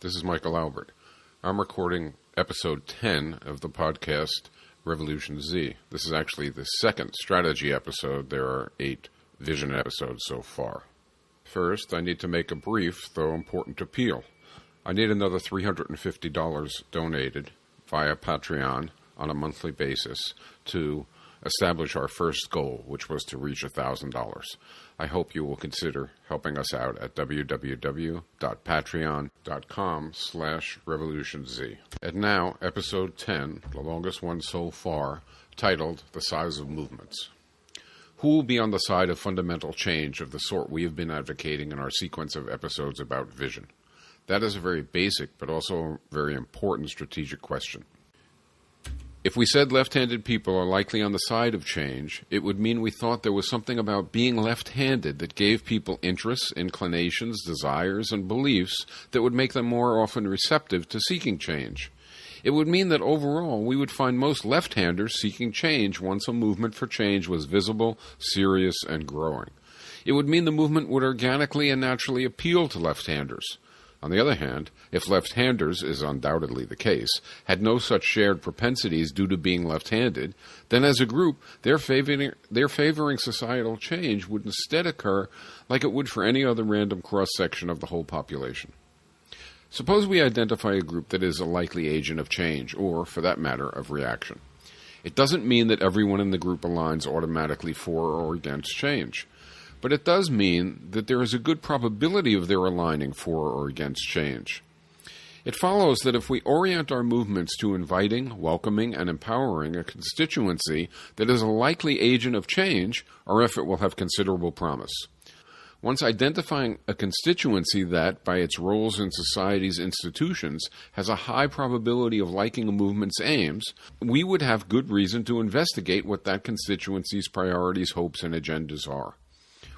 This is Michael Albert. I'm recording episode 10 of the podcast RevolutionZ. This is actually the second strategy episode. There are 8 vision episodes so far. First, I need to make a brief, though important appeal. I need another $350 donated via Patreon on a monthly basis to establish our first goal, which was to reach $1,000. I hope you will consider helping us out at www.patreon.com/RevolutionZ. And now, episode 10, the longest one so far, titled The Size of Movements. Who will be on the side of fundamental change of the sort we have been advocating in our sequence of episodes about vision? That is a very basic but also a very important strategic question. If we said left-handed people are likely on the side of change, it would mean we thought there was something about being left-handed that gave people interests, inclinations, desires, and beliefs that would make them more often receptive to seeking change. It would mean that overall we would find most left-handers seeking change once a movement for change was visible, serious, and growing. It would mean the movement would organically and naturally appeal to left-handers. On the other hand, if left-handers, is undoubtedly the case, had no such shared propensities due to being left-handed, then as a group, their favoring societal change would instead occur like it would for any other random cross-section of the whole population. Suppose we identify a group that is a likely agent of change, or, for that matter, of reaction. It doesn't mean that everyone in the group aligns automatically for or against change. But it does mean that there is a good probability of their aligning for or against change. It follows that if we orient our movements to inviting, welcoming, and empowering a constituency that is a likely agent of change, our effort will have considerable promise. Once identifying a constituency that, by its roles in society's institutions, has a high probability of liking a movement's aims, we would have good reason to investigate what that constituency's priorities, hopes, and agendas are.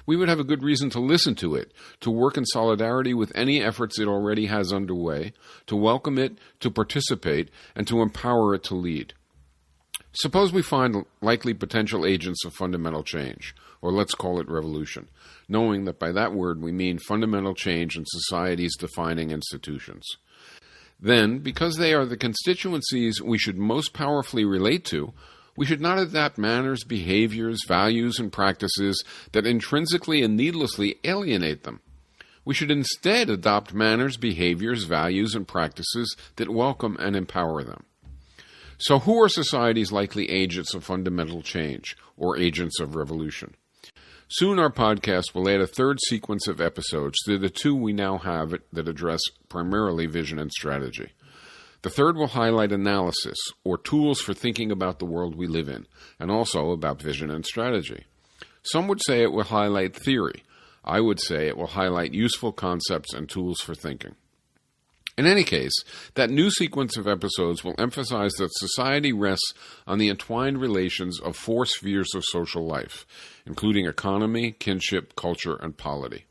We would have a good reason to listen to it, to work in solidarity with any efforts it already has underway, to welcome it, to participate, and to empower it to lead. Suppose we find likely potential agents of fundamental change, or let's call it revolution, knowing that by that word we mean fundamental change in society's defining institutions. Then, because they are the constituencies we should most powerfully relate to, we should not adopt manners, behaviors, values, and practices that intrinsically and needlessly alienate them. We should instead adopt manners, behaviors, values, and practices that welcome and empower them. So who are society's likely agents of fundamental change, or agents of revolution? Soon our podcast will add a third sequence of episodes to the 2 we now have that address primarily vision and strategy. The third will highlight analysis, or tools for thinking about the world we live in, and also about vision and strategy. Some would say it will highlight theory. I would say it will highlight useful concepts and tools for thinking. In any case, that new sequence of episodes will emphasize that society rests on the entwined relations of 4 spheres of social life, including economy, kinship, culture, and polity.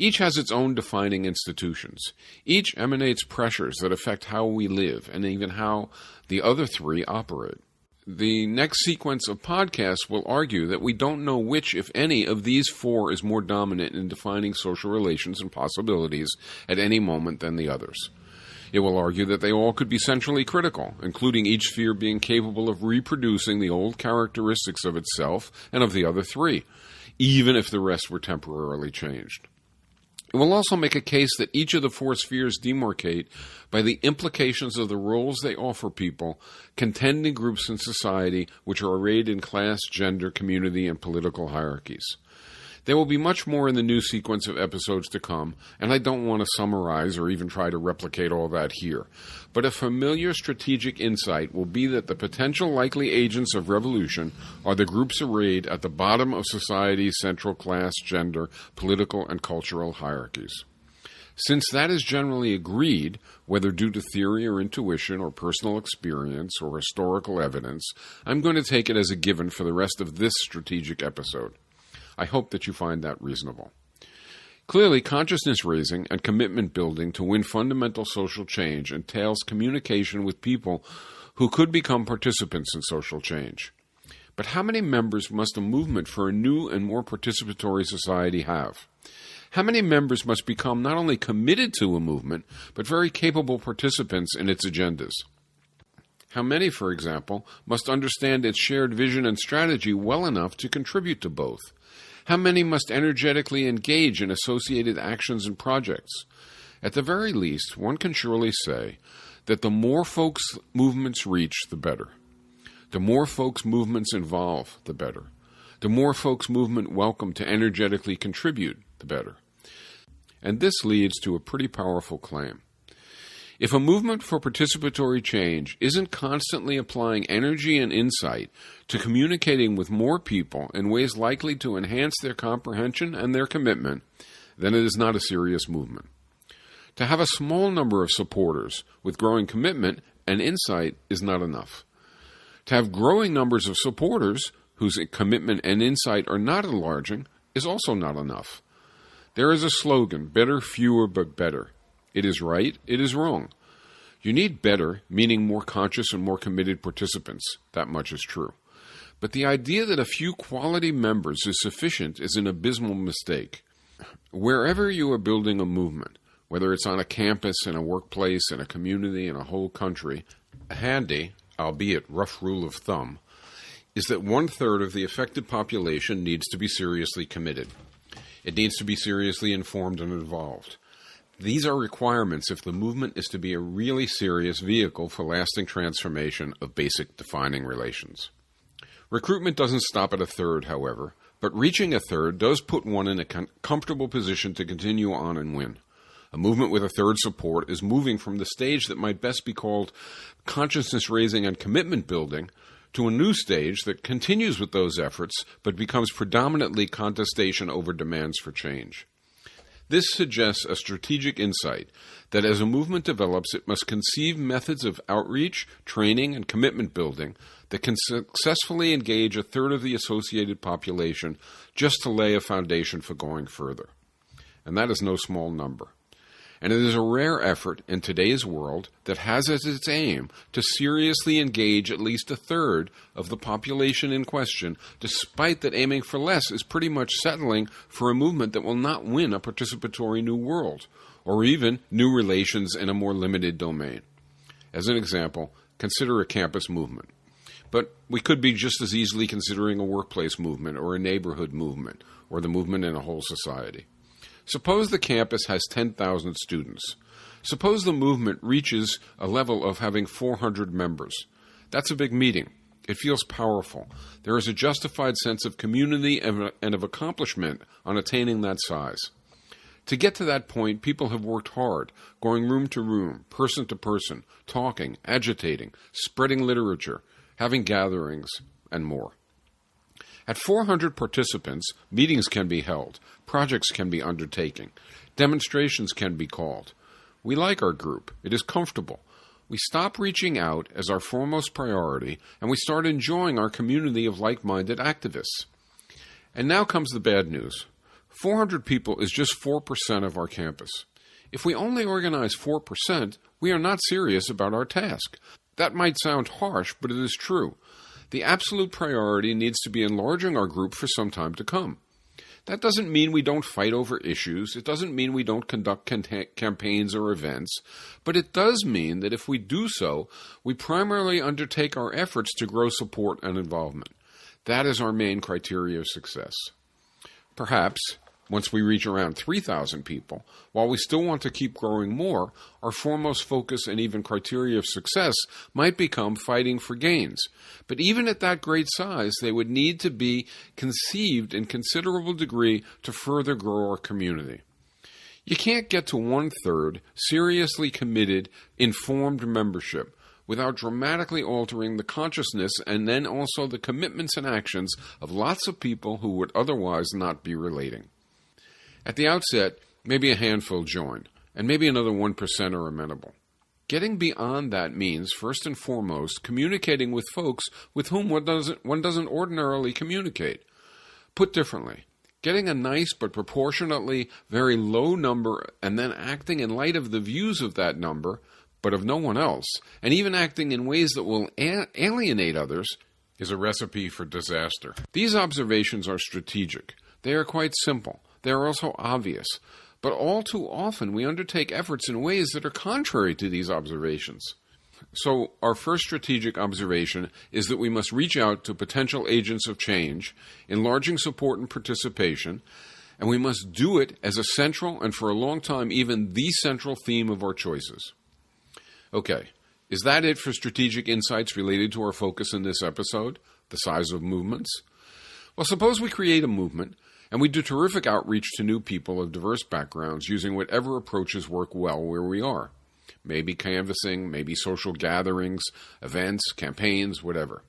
Each has its own defining institutions. Each emanates pressures that affect how we live and even how the other 3 operate. The next sequence of podcasts will argue that we don't know which, if any, of these 4 is more dominant in defining social relations and possibilities at any moment than the others. It will argue that they all could be centrally critical, including each sphere being capable of reproducing the old characteristics of itself and of the other 3, even if the rest were temporarily changed. It will also make a case that each of the 4 spheres demarcate by the implications of the roles they offer people, contending groups in society which are arrayed in class, gender, community, and political hierarchies. There will be much more in the new sequence of episodes to come, and I don't want to summarize or even try to replicate all that here. But a familiar strategic insight will be that the potential likely agents of revolution are the groups arrayed at the bottom of society's central class, gender, political, and cultural hierarchies. Since that is generally agreed, whether due to theory or intuition or personal experience or historical evidence, I'm going to take it as a given for the rest of this strategic episode. I hope that you find that reasonable. Clearly, consciousness raising and commitment building to win fundamental social change entails communication with people who could become participants in social change. But how many members must a movement for a new and more participatory society have? How many members must become not only committed to a movement, but very capable participants in its agendas? How many, for example, must understand its shared vision and strategy well enough to contribute to both? How many must energetically engage in associated actions and projects? At the very least, one can surely say that the more folks movements reach, the better. The more folks movements involve, the better. The more folks movement welcome to energetically contribute, the better. And this leads to a pretty powerful claim. If a movement for participatory change isn't constantly applying energy and insight to communicating with more people in ways likely to enhance their comprehension and their commitment, then it is not a serious movement. To have a small number of supporters with growing commitment and insight is not enough. To have growing numbers of supporters whose commitment and insight are not enlarging is also not enough. There is a slogan, better, fewer, but better. It is right, it is wrong. You need better, meaning more conscious and more committed participants. That much is true. But the idea that a few quality members is sufficient is an abysmal mistake. Wherever you are building a movement, whether it's on a campus, in a workplace, in a community, in a whole country, a handy, albeit rough rule of thumb, is that 1/3 of the affected population needs to be seriously committed. It needs to be seriously informed and involved. These are requirements if the movement is to be a really serious vehicle for lasting transformation of basic defining relations. Recruitment doesn't stop at 1/3, however, but reaching 1/3 does put one in a comfortable position to continue on and win. A movement with 1/3 support is moving from the stage that might best be called consciousness raising and commitment building to a new stage that continues with those efforts but becomes predominantly contestation over demands for change. This suggests a strategic insight that as a movement develops, it must conceive methods of outreach, training, and commitment building that can successfully engage 1/3 of the associated population just to lay a foundation for going further. And that is no small number. And it is a rare effort in today's world that has as its aim to seriously engage at least 1/3 of the population in question, despite that aiming for less is pretty much settling for a movement that will not win a participatory new world, or even new relations in a more limited domain. As an example, consider a campus movement. But we could be just as easily considering a workplace movement or a neighborhood movement or the movement in a whole society. Suppose the campus has 10,000 students. Suppose the movement reaches a level of having 400 members. That's a big meeting. It feels powerful. There is a justified sense of community and of accomplishment on attaining that size. To get to that point, people have worked hard, going room to room, person to person, talking, agitating, spreading literature, having gatherings, and more. At 400 participants, meetings can be held, projects can be undertaken, demonstrations can be called. We like our group. It is comfortable. We stop reaching out as our foremost priority, and we start enjoying our community of like-minded activists. And now comes the bad news. 400 people is just 4% of our campus. If we only organize 4%, we are not serious about our task. That might sound harsh, but it is true. The absolute priority needs to be enlarging our group for some time to come. That doesn't mean we don't fight over issues. It doesn't mean we don't conduct campaigns or events. But it does mean that if we do so, we primarily undertake our efforts to grow support and involvement. That is our main criteria of success. Perhaps, once we reach around 3,000 people, while we still want to keep growing more, our foremost focus and even criteria of success might become fighting for gains. But even at that great size, they would need to be conceived in considerable degree to further grow our community. You can't get to 1/3 seriously committed, informed membership without dramatically altering the consciousness and then also the commitments and actions of lots of people who would otherwise not be relating. At the outset, maybe a handful join, and maybe another 1% are amenable. Getting beyond that means, first and foremost, communicating with folks with whom one doesn't ordinarily communicate. Put differently, getting a nice but proportionately very low number and then acting in light of the views of that number, but of no one else, and even acting in ways that will alienate others, is a recipe for disaster. These observations are strategic. They are quite simple. they are also obvious, but all too often we undertake efforts in ways that are contrary to these observations. So our first strategic observation is that we must reach out to potential agents of change, enlarging support and participation, and we must do it as a central and for a long time even the central theme of our choices. Okay, is that it for strategic insights related to our focus in this episode, the size of movements? Well, suppose we create a movement and we do terrific outreach to new people of diverse backgrounds using whatever approaches work well where we are. Maybe canvassing, maybe social gatherings, events, campaigns, whatever.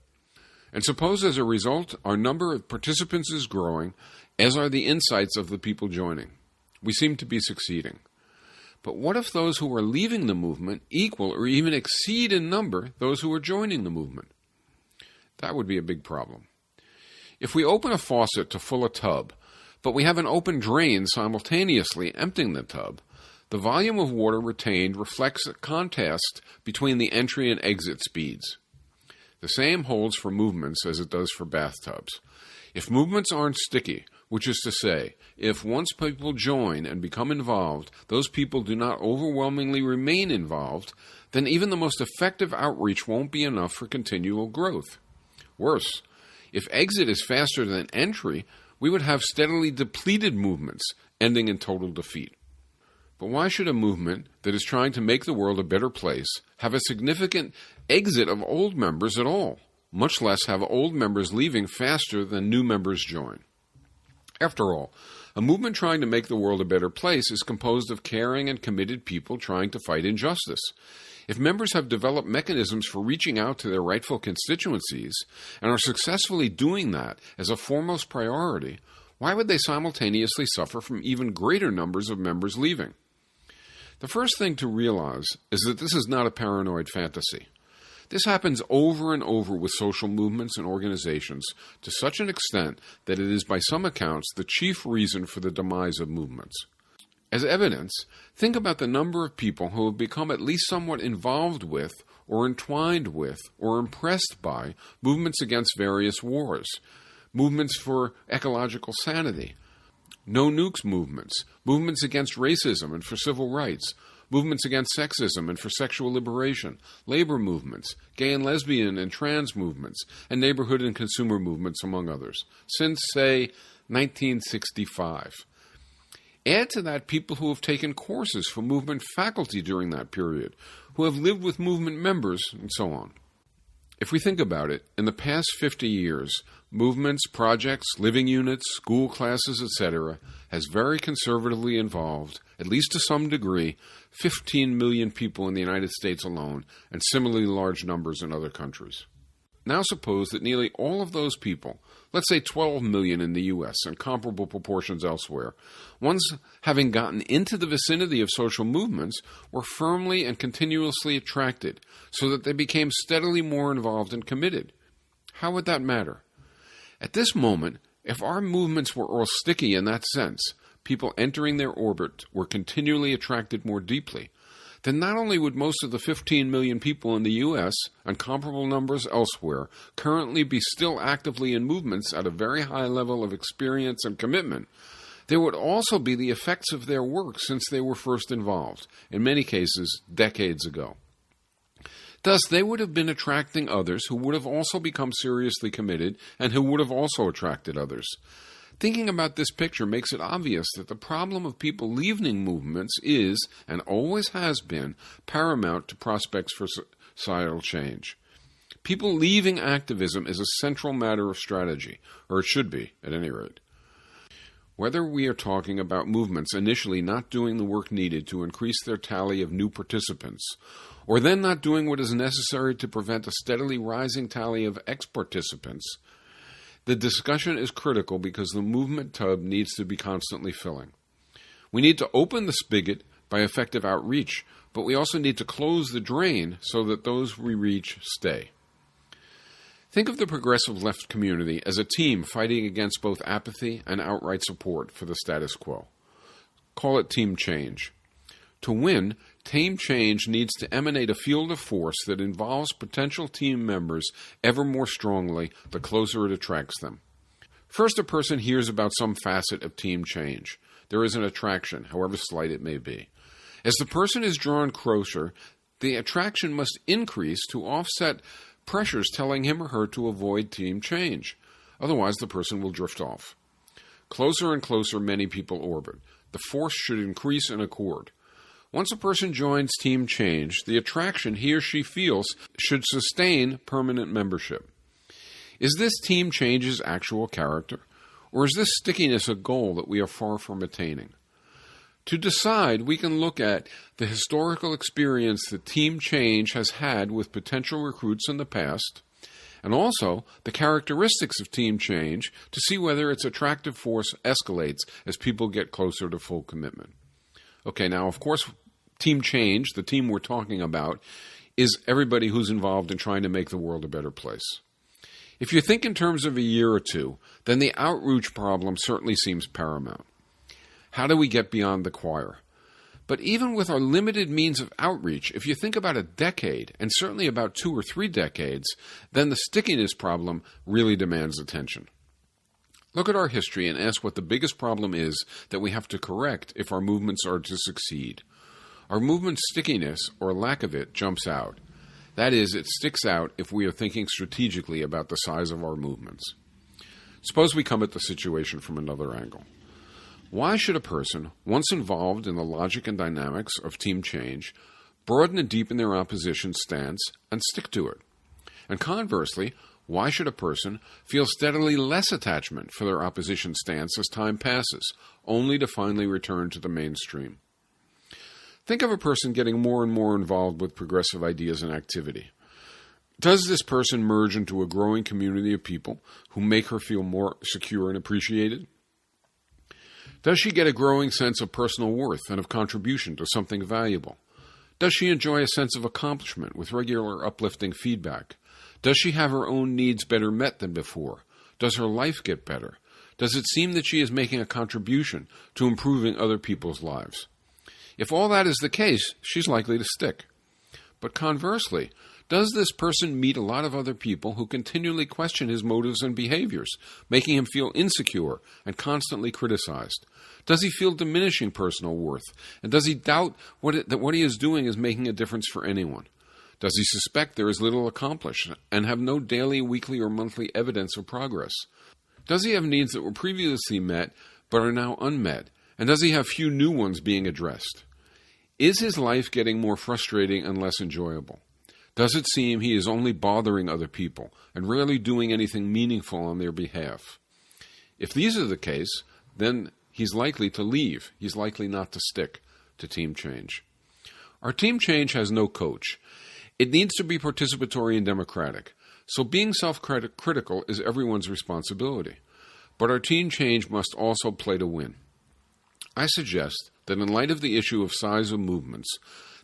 And suppose as a result, our number of participants is growing, as are the insights of the people joining. We seem to be succeeding. But what if those who are leaving the movement equal or even exceed in number those who are joining the movement? That would be a big problem. If we open a faucet to fill a tub, but we have an open drain simultaneously emptying the tub, the volume of water retained reflects a contrast between the entry and exit speeds. The same holds for movements as it does for bathtubs. If movements aren't sticky, which is to say, if once people join and become involved, those people do not overwhelmingly remain involved, then even the most effective outreach won't be enough for continual growth. Worse, if exit is faster than entry, we would have steadily depleted movements, ending in total defeat. But why should a movement that is trying to make the world a better place have a significant exit of old members at all, much less have old members leaving faster than new members join? After all, a movement trying to make the world a better place is composed of caring and committed people trying to fight injustice. If members have developed mechanisms for reaching out to their rightful constituencies and are successfully doing that as a foremost priority, why would they simultaneously suffer from even greater numbers of members leaving? The first thing to realize is that this is not a paranoid fantasy. This happens over and over with social movements and organizations to such an extent that it is by some accounts the chief reason for the demise of movements. As evidence, think about the number of people who have become at least somewhat involved with or entwined with or impressed by movements against various wars, movements for ecological sanity, no nukes movements, movements against racism and for civil rights, movements against sexism and for sexual liberation, labor movements, gay and lesbian and trans movements, and neighborhood and consumer movements, among others, since, say, 1965. Add to that people who have taken courses for movement faculty during that period, who have lived with movement members, and so on. If we think about it, in the past 50 years, movements, projects, living units, school classes, etc., has very conservatively involved, at least to some degree, 15 million people in the United States alone, and similarly large numbers in other countries. Now suppose that nearly all of those people, let's say 12 million in the U.S. and comparable proportions elsewhere, once having gotten into the vicinity of social movements, were firmly and continuously attracted, so that they became steadily more involved and committed. How would that matter? At this moment, if our movements were all sticky in that sense, people entering their orbit were continually attracted more deeply, then not only would most of the 15 million people in the U.S. and comparable numbers elsewhere currently be still actively in movements at a very high level of experience and commitment, there would also be the effects of their work since they were first involved, in many cases decades ago. Thus, they would have been attracting others who would have also become seriously committed and who would have also attracted others. Thinking about this picture makes it obvious that the problem of people leaving movements is, and always has been, paramount to prospects for societal change. People leaving activism is a central matter of strategy, or it should be, at any rate. Whether we are talking about movements initially not doing the work needed to increase their tally of new participants, or then not doing what is necessary to prevent a steadily rising tally of ex-participants, the discussion is critical because the movement tub needs to be constantly filling. We need to open the spigot by effective outreach, but we also need to close the drain so that those we reach stay. Think of the progressive left community as a team fighting against both apathy and outright support for the status quo. Call it team change. To win, team change needs to emanate a field of force that involves potential team members ever more strongly the closer it attracts them. First, a person hears about some facet of team change. There is an attraction, however slight it may be. As the person is drawn closer, the attraction must increase to offset pressures telling him or her to avoid team change. Otherwise, the person will drift off. Closer and closer many people orbit. The force should increase in accord. Once a person joins team change, the attraction he or she feels should sustain permanent membership. Is this team change's actual character, or is this stickiness a goal that we are far from attaining? To decide, we can look at the historical experience that team change has had with potential recruits in the past, and also the characteristics of team change to see whether its attractive force escalates as people get closer to full commitment. Okay, now, of course, team change, the team we're talking about, is everybody who's involved in trying to make the world a better place. If you think in terms of a year or two, then the outreach problem certainly seems paramount. How do we get beyond the choir? But even with our limited means of outreach, if you think about a decade, and certainly about 2 or 3 decades, then the stickiness problem really demands attention. Look at our history and ask what the biggest problem is that we have to correct if our movements are to succeed. Our movement's stickiness, or lack of it, jumps out. That is, it sticks out if we are thinking strategically about the size of our movements. Suppose we come at the situation from another angle. Why should a person, once involved in the logic and dynamics of team change, broaden and deepen their opposition stance and stick to it? And conversely, why should a person feel steadily less attachment for their opposition stance as time passes, only to finally return to the mainstream? Think of a person getting more and more involved with progressive ideas and activity. Does this person merge into a growing community of people who make her feel more secure and appreciated? Does she get a growing sense of personal worth and of contribution to something valuable? Does she enjoy a sense of accomplishment with regular uplifting feedback? Does she have her own needs better met than before? Does her life get better? Does it seem that she is making a contribution to improving other people's lives? If all that is the case, she's likely to stick. But conversely, does this person meet a lot of other people who continually question his motives and behaviors, making him feel insecure and constantly criticized? Does he feel diminishing personal worth? And does he doubt that what he is doing is making a difference for anyone? Does he suspect there is little accomplished and have no daily, weekly, or monthly evidence of progress? Does he have needs that were previously met but are now unmet? And does he have few new ones being addressed? Is his life getting more frustrating and less enjoyable? Does it seem he is only bothering other people and rarely doing anything meaningful on their behalf? If these are the case, then he's likely to leave. He's likely not to stick to team change. Our team change has no coach. It needs to be participatory and democratic. So being self-critical is everyone's responsibility. But our team change must also play to win. I suggest that in light of the issue of size of movements,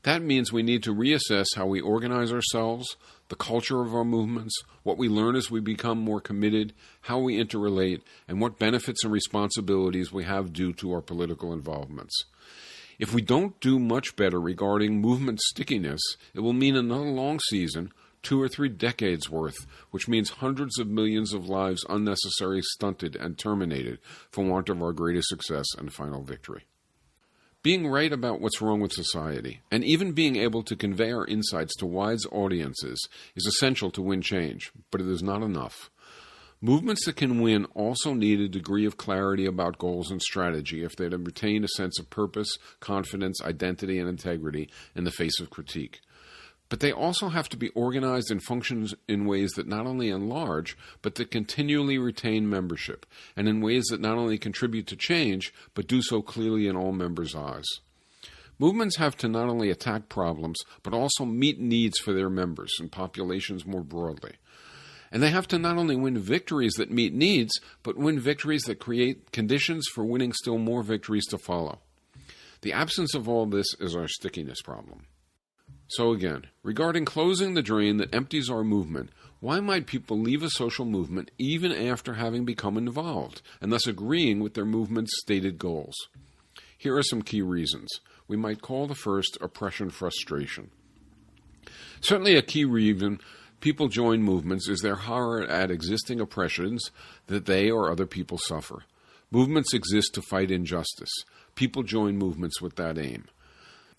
that means we need to reassess how we organize ourselves, the culture of our movements, what we learn as we become more committed, how we interrelate, and what benefits and responsibilities we have due to our political involvements. If we don't do much better regarding movement stickiness, it will mean another long season, 2 or 3 decades worth, which means hundreds of millions of lives unnecessarily stunted and terminated for want of our greatest success and final victory. Being right about what's wrong with society, and even being able to convey our insights to wide audiences, is essential to win change, but it is not enough. Movements that can win also need a degree of clarity about goals and strategy if they're to retain a sense of purpose, confidence, identity, and integrity in the face of critique. But they also have to be organized and function in ways that not only enlarge, but that continually retain membership, and in ways that not only contribute to change, but do so clearly in all members' eyes. Movements have to not only attack problems, but also meet needs for their members and populations more broadly. And they have to not only win victories that meet needs, but win victories that create conditions for winning still more victories to follow. The absence of all this is our stickiness problem. So again, regarding closing the drain that empties our movement, why might people leave a social movement even after having become involved, and thus agreeing with their movement's stated goals? Here are some key reasons. We might call the first oppression frustration. Certainly a key reason people join movements is their horror at existing oppressions that they or other people suffer. Movements exist to fight injustice. People join movements with that aim.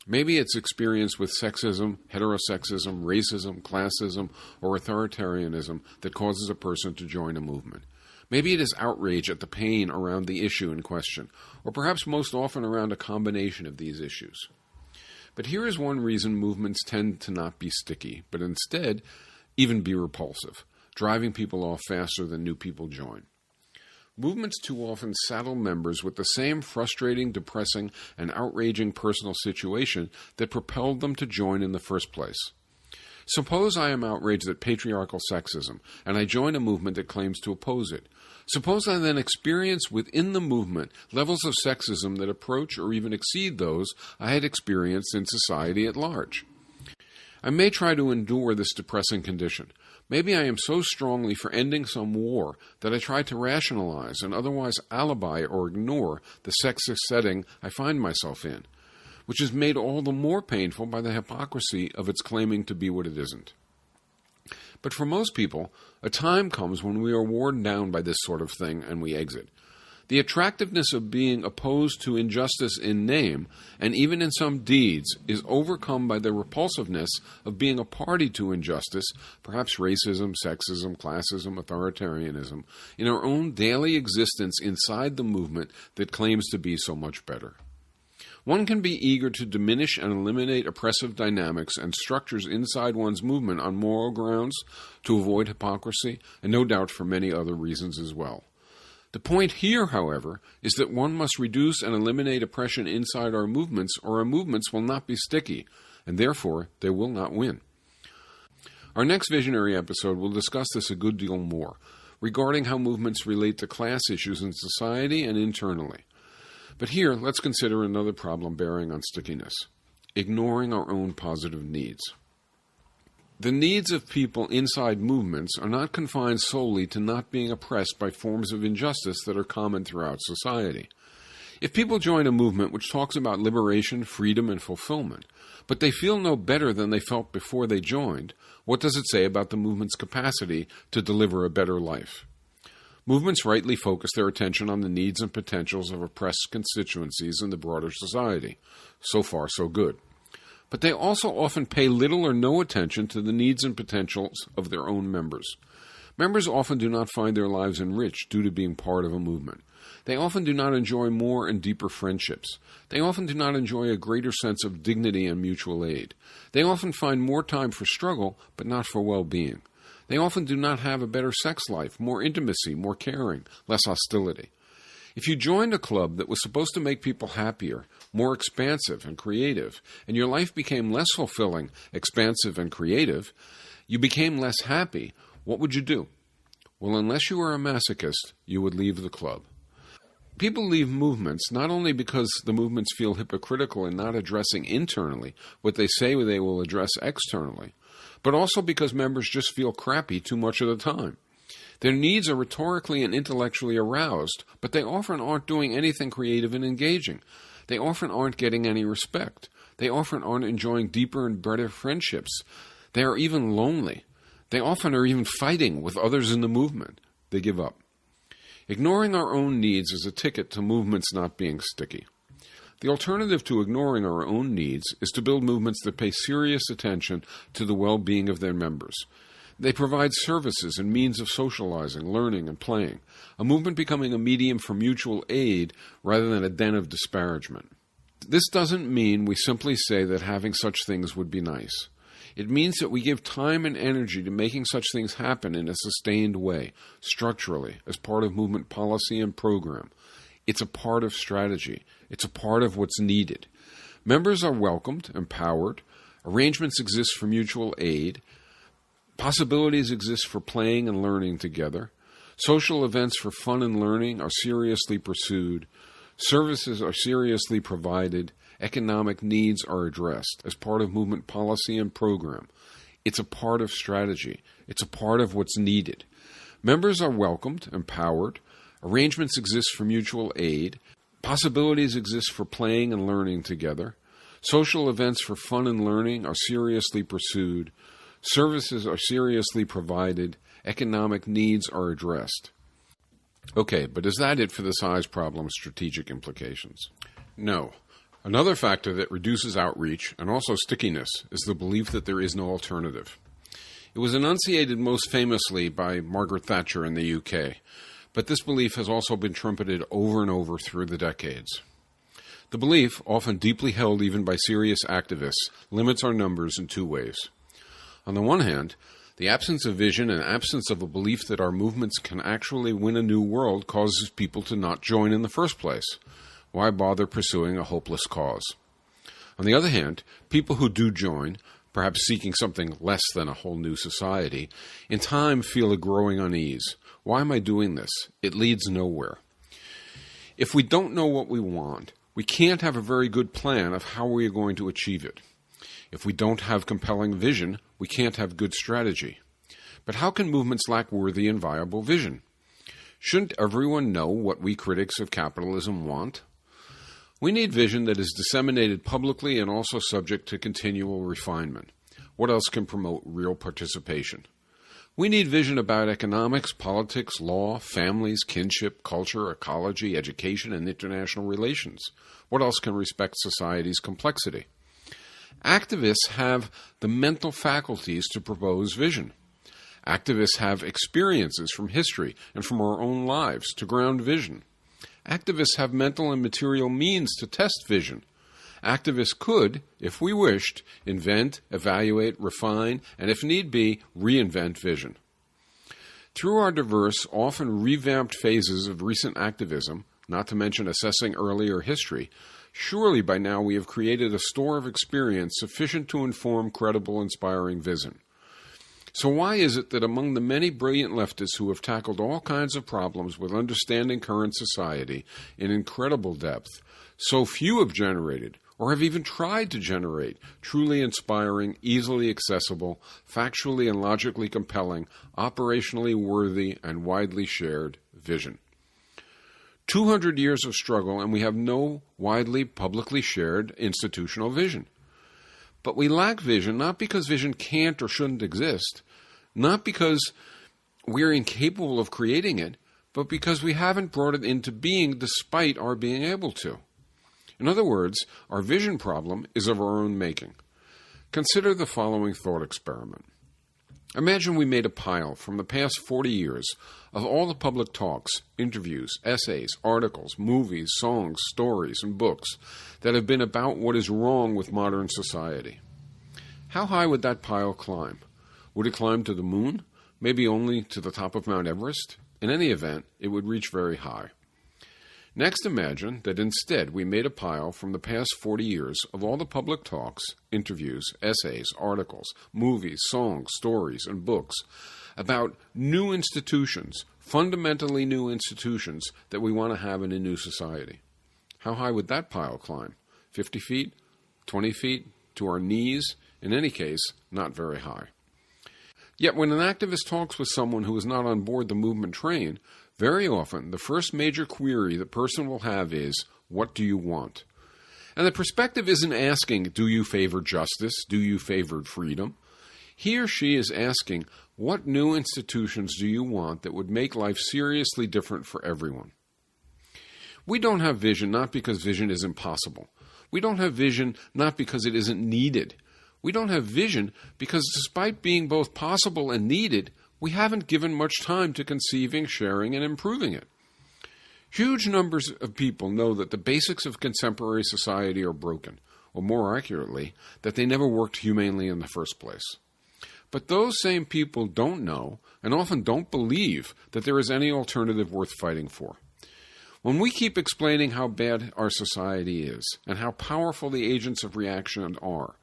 Maybe it's experience with sexism, heterosexism, racism, classism, or authoritarianism that causes a person to join a movement. Maybe it is outrage at the pain around the issue in question, or perhaps most often around a combination of these issues. But here is one reason movements tend to not be sticky, but instead even be repulsive, driving people off faster than new people join. Movements too often saddle members with the same frustrating, depressing, and outraging personal situation that propelled them to join in the first place. Suppose I am outraged at patriarchal sexism, and I join a movement that claims to oppose it. Suppose I then experience within the movement levels of sexism that approach or even exceed those I had experienced in society at large. I may try to endure this depressing condition. Maybe I am so strongly for ending some war that I try to rationalize and otherwise alibi or ignore the sexist setting I find myself in, which is made all the more painful by the hypocrisy of its claiming to be what it isn't. But for most people, a time comes when we are worn down by this sort of thing and we exit. The attractiveness of being opposed to injustice in name, and even in some deeds, is overcome by the repulsiveness of being a party to injustice, perhaps racism, sexism, classism, authoritarianism, in our own daily existence inside the movement that claims to be so much better. One can be eager to diminish and eliminate oppressive dynamics and structures inside one's movement on moral grounds to avoid hypocrisy, and no doubt for many other reasons as well. The point here, however, is that one must reduce and eliminate oppression inside our movements, or our movements will not be sticky, and therefore they will not win. Our next visionary episode will discuss this a good deal more, regarding how movements relate to class issues in society and internally. But here, let's consider another problem bearing on stickiness: ignoring our own positive needs. The needs of people inside movements are not confined solely to not being oppressed by forms of injustice that are common throughout society. If people join a movement which talks about liberation, freedom, and fulfillment, but they feel no better than they felt before they joined, what does it say about the movement's capacity to deliver a better life? Movements rightly focus their attention on the needs and potentials of oppressed constituencies in the broader society. So far, so good. But they also often pay little or no attention to the needs and potentials of their own members. Members often do not find their lives enriched due to being part of a movement. They often do not enjoy more and deeper friendships. They often do not enjoy a greater sense of dignity and mutual aid. They often find more time for struggle, but not for well-being. They often do not have a better sex life, more intimacy, more caring, less hostility. If you joined a club that was supposed to make people happier, more expansive and creative, and your life became less fulfilling, expansive, and creative, you became less happy, what would you do? Well, unless you were a masochist, you would leave the club. People leave movements not only because the movements feel hypocritical in not addressing internally what they say they will address externally, but also because members just feel crappy too much of the time. Their needs are rhetorically and intellectually aroused, but they often aren't doing anything creative and engaging. They often aren't getting any respect. They often aren't enjoying deeper and better friendships. They are even lonely. They often are even fighting with others in the movement. They give up. Ignoring our own needs is a ticket to movements not being sticky. The alternative to ignoring our own needs is to build movements that pay serious attention to the well-being of their members. They provide services and means of socializing, learning, and playing, a movement becoming a medium for mutual aid rather than a den of disparagement. This doesn't mean we simply say that having such things would be nice. It means that we give time and energy to making such things happen in a sustained way, structurally, as part of movement policy and program. It's a part of strategy. It's a part of what's needed. Members are welcomed, empowered. Arrangements exist for mutual aid. Possibilities exist for playing and learning together. Social events for fun and learning are seriously pursued. Services are seriously provided. Economic needs are addressed as part of movement policy and program. It's a part of strategy. It's a part of what's needed. Members are welcomed, empowered. Arrangements exist for mutual aid. Possibilities exist for playing and learning together. Social events for fun and learning are seriously pursued. services are seriously provided, economic needs are addressed. Okay, but is that it for the size problem's strategic implications? No. Another factor that reduces outreach and also stickiness is the belief that there is no alternative. It was enunciated most famously by Margaret Thatcher in the UK, but this belief has also been trumpeted over and over through the decades. The belief, often deeply held even by serious activists, limits our numbers in two ways. On the one hand, the absence of vision and absence of a belief that our movements can actually win a new world causes people to not join in the first place. Why bother pursuing a hopeless cause? On the other hand, people who do join, perhaps seeking something less than a whole new society, in time feel a growing unease. Why am I doing this? It leads nowhere. If we don't know what we want, we can't have a very good plan of how we are going to achieve it. If we don't have compelling vision, we can't have good strategy. But how can movements lack worthy and viable vision? Shouldn't everyone know what we critics of capitalism want? We need vision that is disseminated publicly and also subject to continual refinement. What else can promote real participation? We need vision about economics, politics, law, families, kinship, culture, ecology, education, and international relations. What else can respect society's complexity? Activists have the mental faculties to propose vision. Activists have experiences from history and from our own lives to ground vision. Activists have mental and material means to test vision. Activists could, if we wished, invent, evaluate, refine, and if need be, reinvent vision. Through our diverse, often revamped phases of recent activism, not to mention assessing earlier history, surely by now we have created a store of experience sufficient to inform credible, inspiring vision. So why is it that among the many brilliant leftists who have tackled all kinds of problems with understanding current society in incredible depth, so few have generated, or have even tried to generate, truly inspiring, easily accessible, factually and logically compelling, operationally worthy, and widely shared vision? 200 years of struggle, and we have no widely, publicly shared institutional vision. But we lack vision not because vision can't or shouldn't exist, not because we're incapable of creating it, but because we haven't brought it into being despite our being able to. In other words, our vision problem is of our own making. Consider the following thought experiment. Imagine we made a pile from the past 40 years of all the public talks, interviews, essays, articles, movies, songs, stories, and books that have been about what is wrong with modern society. How high would that pile climb? Would it climb to the moon? Maybe only to the top of Mount Everest? In any event, it would reach very high. Next, imagine that instead we made a pile from the past 40 years of all the public talks, interviews, essays, articles, movies, songs, stories, and books about new institutions, fundamentally new institutions that we want to have in a new society. How high would that pile climb? 50 feet? 20 feet? To our knees? In any case, not very high. Yet when an activist talks with someone who is not on board the movement train, very often the first major query the person will have is, what do you want? And the perspective isn't asking, do you favor justice? Do you favor freedom? He or she is asking, what new institutions do you want that would make life seriously different for everyone? We don't have vision not because vision is impossible. We don't have vision not because it isn't needed. We don't have vision because despite being both possible and needed, we haven't given much time to conceiving, sharing, and improving it. Huge numbers of people know that the basics of contemporary society are broken, or more accurately, that they never worked humanely in the first place. But those same people don't know, and often don't believe, that there is any alternative worth fighting for. When we keep explaining how bad our society is, and how powerful the agents of reaction are,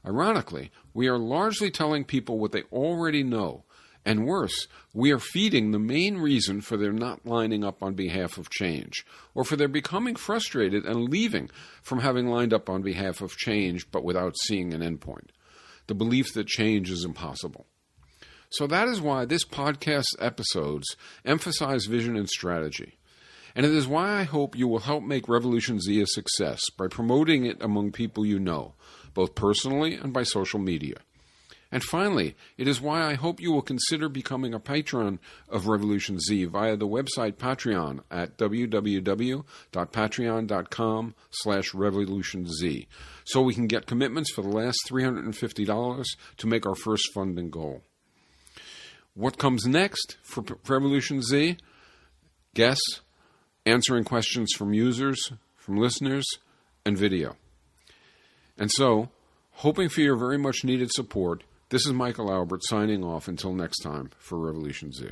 ironically, we are largely telling people what they already know, and worse, we are feeding the main reason for their not lining up on behalf of change, or for their becoming frustrated and leaving from having lined up on behalf of change but without seeing an endpoint, the belief that change is impossible. So that is why this podcast's episodes emphasize vision and strategy. And it is why I hope you will help make RevolutionZ a success by promoting it among people you know, both personally and by social media. And finally, it is why I hope you will consider becoming a patron of Revolution Z via the website Patreon at www.patreon.com/RevolutionZ, so we can get commitments for the last $350 to make our first funding goal. What comes next for Revolution Z? Guests, answering questions from users, from listeners, and video. And so, hoping for your very much needed support, this is Michael Albert signing off until next time for Revolution Z.